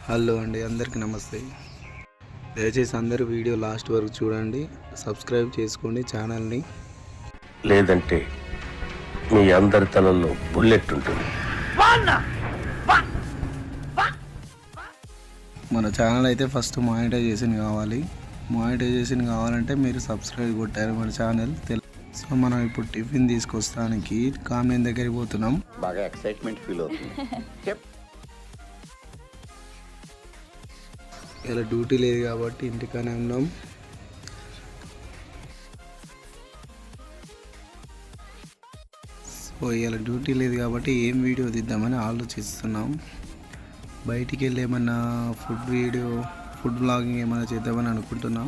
Hello అండి, అందరికీ నమస్తే. దయచేసి అందరూ వీడియో లాస్ట్ వరకు చూడండి, సబ్స్క్రైబ్ చేసుకోండి ఛానల్ని. లేదంటే మీ అందరి తలలో బుల్లెట్ ఉంటుంది. మన ఛానల్ అయితే ఫస్ట్ మానిటైజేషన్ కావాలి. మానిటైజేషన్ కావాలంటే మీరు సబ్స్క్రైబ్ కొట్టారు మన ఛానల్. సో మనం ఇప్పుడు టిఫిన్ తీసుకొస్తానికి కామ్యం దగ్గరికి పోతున్నాం. బాగా ఎక్సైట్మెంట్ ఫీల్ అవుతుంది. ఇలా డ్యూటీ లేదు కాబట్టి ఇంటికానే ఉన్నాం. సో ఇలా డ్యూటీ లేదు కాబట్టి ఏం వీడియో తీద్దామని ఆలోచిస్తున్నాం. బయటికి వెళ్ళి ఏమన్నా ఫుడ్ వ్లాగింగ్ ఏమైనా చేద్దామని అనుకుంటున్నాం.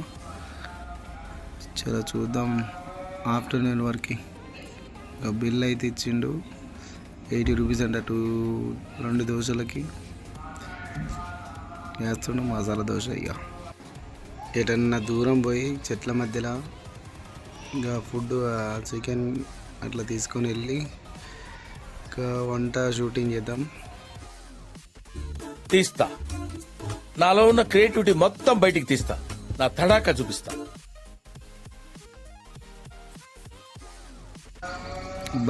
చాలా చూద్దాం. ఆఫ్టర్నూన్ వరకు బిల్ అయితే ఇచ్చిండు 80 రూపీస్ అంట. 2 దోశలకి వేస్తుండే మసాలా దోశ. ఇక ఎటన్నా దూరం పోయి చెట్ల మధ్యలో ఇంకా ఫుడ్ చికెన్ అట్లా తీసుకొని వెళ్ళి ఇంకా వంట షూటింగ్ చేద్దాం. తీస్తా, నాలో ఉన్న క్రియేటివిటీ మొత్తం బయటికి తీస్తా, నా తడాకా చూపిస్తా.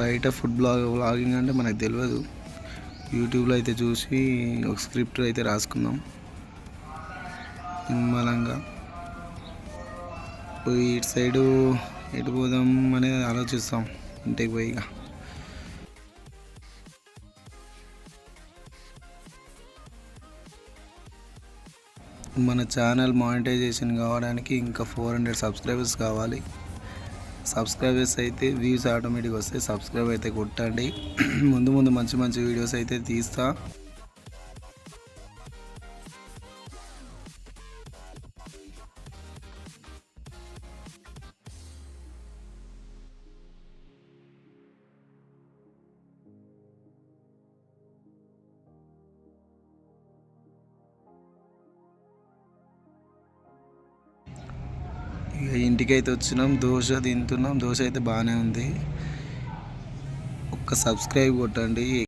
బయట ఫుడ్ వ్లాగింగ్ అంటే మనకు తెలియదు. యూట్యూబ్లో అయితే చూసి ఒక స్క్రిప్ట్ అయితే రాసుకుందాం. నిమ్మలంగా పోయి ఇటు సైడు ఎటు పోదాం అనేది ఆలోచిస్తాం. ఇంటికి పోయి ఇక మన ఛానల్ మానిటైజేషన్ కావడానికి ఇంకా 400 సబ్స్క్రైబర్స్ కావాలి. సబ్స్క్రైబర్స్ అయితే వ్యూస్ ఆటోమేటిక్గా వస్తాయి. సబ్స్క్రైబ్ అయితే కొట్టండి. ముందు మంచి మంచి వీడియోస్ అయితే తీస్తా. ఇక ఇంటికైతే వచ్చినాం. దోశ తింటున్నాం. దోశ అయితే బాగానే ఉంది. ఒక్క సబ్స్క్రైబ్ కొట్టండి.